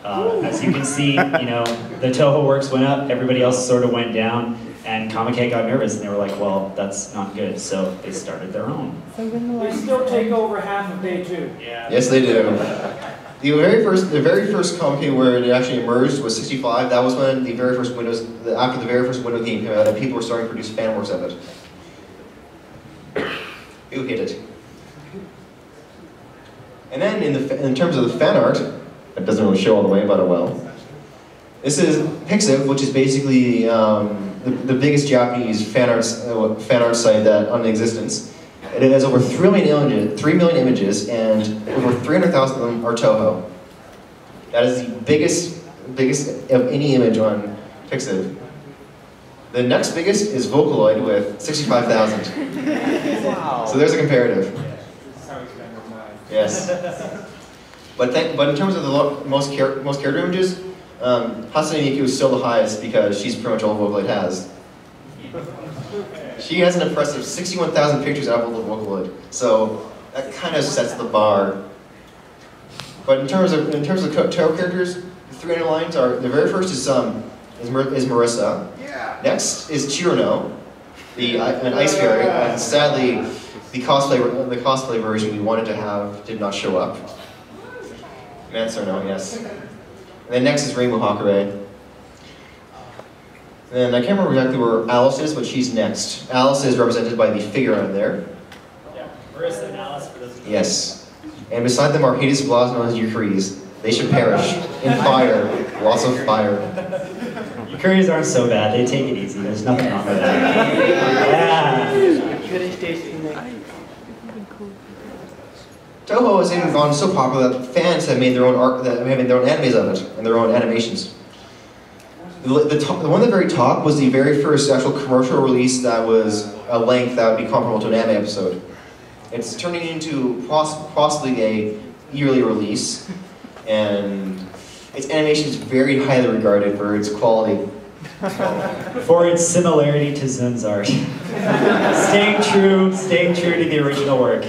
As you can see, the Touhou works went up, everybody else sort of went down, and Comic-Con got nervous, and they were like, well, that's not good, so they started their own. They still take over half of day 2. Yeah. Yes, they do. The very first Comic-Con where it actually emerged was 65. That was when the very first Windows, after the very first Windows game came out, and people were starting to produce fan works of it. Who hit it? And then in terms of the fan art, it doesn't really show all the way, but it will. This is Pixiv, which is basically the biggest Japanese fan art site that on existence. It has over 3 million images, and over 300,000 of them are Touhou. That is the biggest of any image on Pixiv. The next biggest is Vocaloid with 65,000. Wow. So there's a comparative. This is how we spend our time. Yes. But in terms of the most character images, Hatsune Miku is still the highest because she's pretty much all Vocaloid has. She has an impressive 61,000 pictures out of the Vocaloid, so that kind of sets the bar. But in terms of Touhou characters, the 3 lines are, the very first is Marissa. Yeah. Next is Chirano, an ice fairy, and sadly, the cosplay version we wanted to have did not show up. Mansorno, yes. And then next is Rainbow Hakurei. And I can't remember exactly where Alice is, but she's next. Alice is represented by the figure on there. Yeah, Marissa and Alice for those. Yes. And beside them are Hades Blas known as Yukuris. They should perish in fire. Lots of fire. Yukuris aren't so bad, they take it easy. There's nothing wrong with that. Yeah. Touhou has even gone so popular that fans have made their own animes of it and their own animations. The one at the very top was the very first actual commercial release that was a length that would be comparable to an anime episode. It's turning into possibly a yearly release, and its animation is very highly regarded for its quality. For its similarity to Zun's art. staying true to the original work.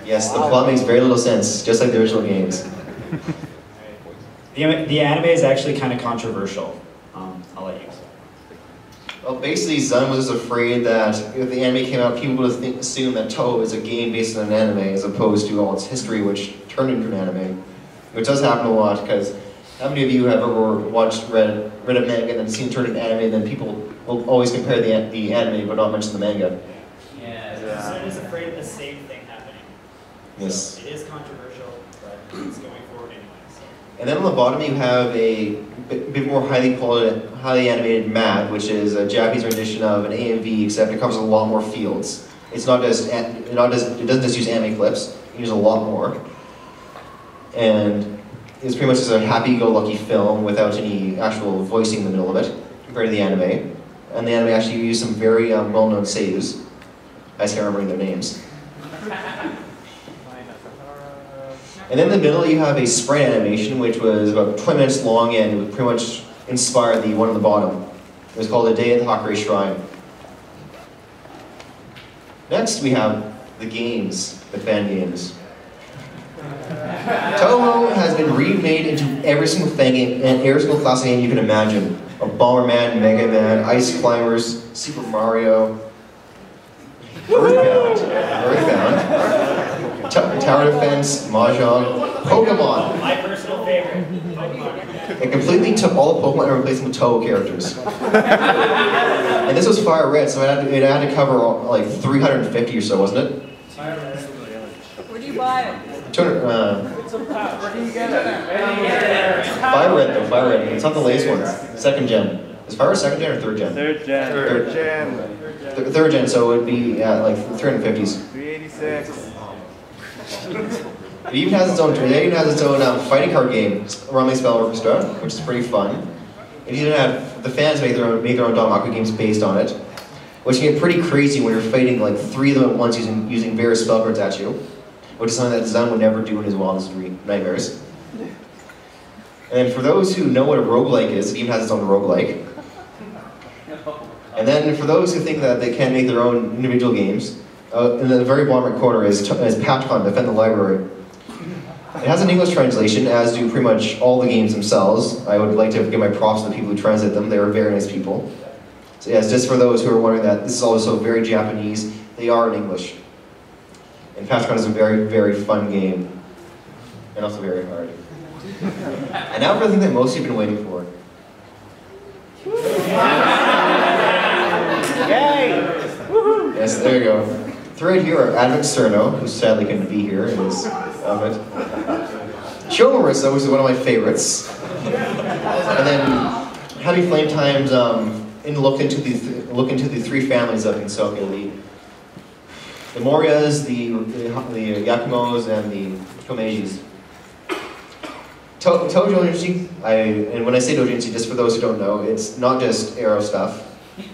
Yes, the plot makes very little sense, just like the original games. The anime is actually kind of controversial. I'll let you. Well, basically, Zun was just afraid that if the anime came out, people would assume that Touhou is a game based on an anime as opposed to all its history, which turned into an anime. Which does happen a lot, because how many of you have ever read a manga and then seen it turn into anime, and then people will always compare the anime but not mention the manga? Yeah, Zun is afraid of the same thing happening. Yes. So it is controversial, but it's going forward anyway. So. And then on the bottom you have a bit more highly animated MAD, which is a Japanese rendition of an AMV, except it covers a lot more fields. It doesn't just use anime clips, it uses a lot more. And it's pretty much just a happy-go-lucky film without any actual voicing in the middle of it, compared to the anime. And the anime actually used some very well-known seiyus. I can't remember their names. And then in the middle you have a sprite animation, which was about 20 minutes long, and it would pretty much inspire the one on the bottom. It was called A Day at the Hakurei Shrine. Next we have the games, the fan games. Touhou has been remade into every single thing and every single classic game you can imagine. A Bomberman, Mega Man, Ice Climbers, Super Mario, Earthbound, Tower Defense, Mahjong, Pokemon. My personal favorite, Pokemon. It completely took all the Pokemon and replaced them with Touhou characters. And this was Fire Red, so it had to cover like 350 or so, wasn't it? Where do you buy it? 200, Where do you get it? Fire Red though, Fire Red. It's not the latest ones. Second gen. Is Fire second gen or third gen? Third gen. Third gen. Third gen, so it would be like 350s. 386. It even has its own fighting card game, Runway Spell Orchestra, which is pretty fun. It even had the fans make their own Danmaku games based on it, which can get pretty crazy when you're fighting like 3 of them at once using various spell cards at you, which is something that Zun would never do in his wildest nightmares. And for those who know what a roguelike is, it even has its own roguelike. And then for those who think that they can make their own individual games, in the very bottom right corner is Patcon, Defend the Library. It has an English translation, as do pretty much all the games themselves. I would like to give my props to the people who translate them. They are very nice people. So yes, just for those who are wondering that this is also very Japanese, they are in English. And Patchcon is a very, very fun game. And also very hard. And now for the thing that most of you have been waiting for. Yay! Yes, there you go. So right here are Advent Cerno, who sadly couldn't be here in his outfit. Show Marissa, which is one of my favorites. And then Happy Flame Times look into the three families of Insoke, the Morias, the Yakumos, and the Komejis. Doujin, and when I say Doujin, just for those who don't know, it's not just arrow stuff. It's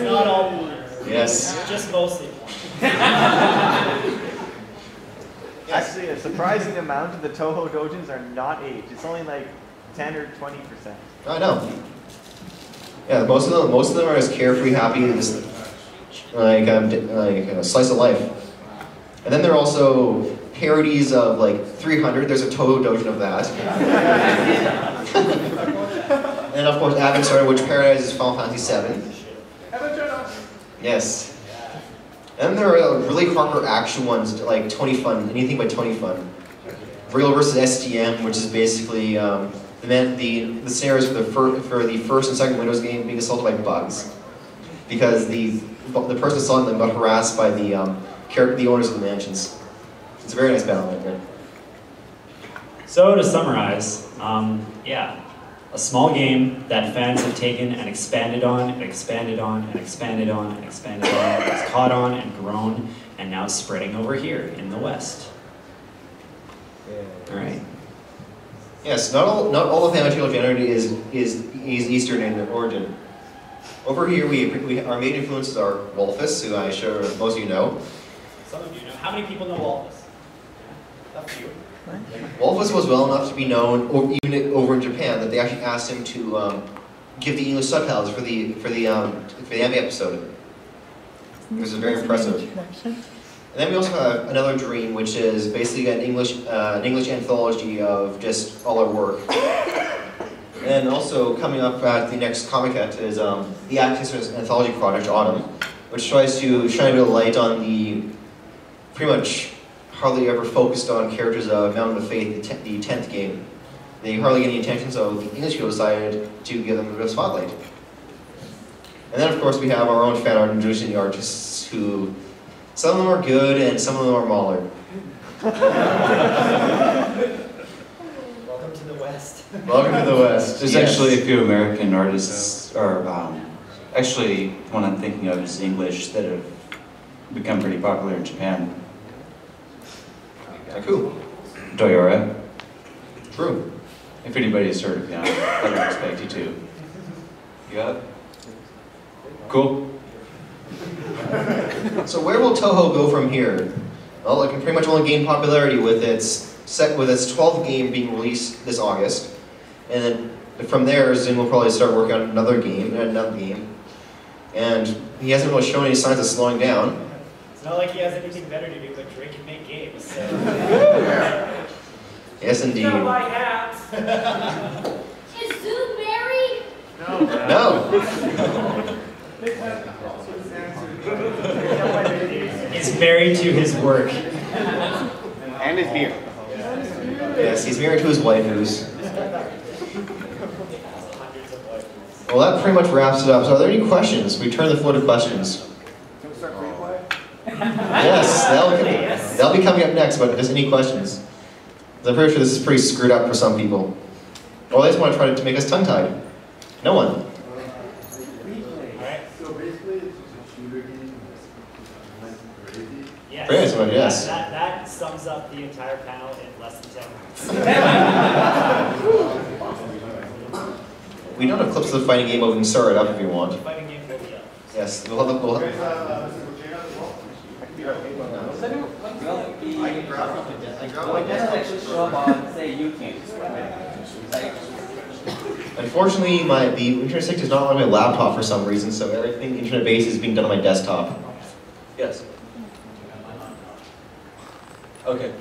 not all pointers. Yes. Just mostly pointers. Actually, a surprising amount of the Touhou Doujins are not aged. It's only like 10 or 20%. I know. Yeah, most of them are just carefree, happy, just like a slice of life. And then there are also parodies of like 300. There's a Touhou Doujin of that. And of course, Advent Cerno, which parodies Final Fantasy VII. Yes. And there are really hardcore action ones like Tony Fun, anything by Tony Fun. Real versus STM, which is basically the scenarios for the first and second Windows game being assaulted by bugs, because the person assaulting them got harassed by the owners of the mansions. It's a very nice battle right there. So to summarize, yeah, a small game that fans have taken and expanded on, and expanded on, and expanded on, and expanded on, has caught on and grown, and now spreading over here in the West. All right. Yes, not all of the material generated is Eastern in origin. Over here, our main influences are Wolfus, who I'm sure most of you know. Some of you know. How many people know Walrus? A few. Wolfus was well enough to be known, even over in Japan, that they actually asked him to give the English subtitles for the anime episode. It was very impressive. And then we also have Another Dream, which is basically an English anthology of just all our work. And also coming up at the next Comic-Con is the Actors Anthology Project, Autumn, which tries to shine a bit of light on the pretty much hardly ever focused on characters of Mountain of Faith, the 10th game. They hardly get any attention, so the English people decided to give them a bit of spotlight. And then of course we have our own fan art and Doujin artists who, some of them are good and some of them are mauler. Welcome to the West. Welcome to the West. There's actually a few American artists, or actually one I'm thinking of is English, that have become pretty popular in Japan. Cool. Doyora. True. If anybody's heard of him, I would expect you to. You have? Cool. So where will Touhou go from here? Well, it can pretty much only gain popularity with its 12th game being released this August, and then from there, Zing will probably start working on another game, and he hasn't really shown any signs of slowing down. It's not like he has anything better to do but drink and make games. So. Yes, indeed. Don't buy hats. Is Zoom married? No. He's married to his work. And his beer. Yes, he's married to his wife, who's... Well, that pretty much wraps it up. So are there any questions? We turn the floor to questions. Can we start replay? Yes, that'll be coming up next, but just any questions? I'm pretty sure this is pretty screwed up for some people. Or they just want to try to make us tongue-tied. No one. So basically, it's just a shooter game. Yes. Very nice one, yes. That sums up the entire panel in less than 10 minutes. We don't have clips of the fighting game, but we can start it up if you want. The fighting game will be up. Yes, we'll have I can grab Unfortunately, the internet stick does not on my laptop for some reason, so everything internet-based is being done on my desktop. Yes. Okay.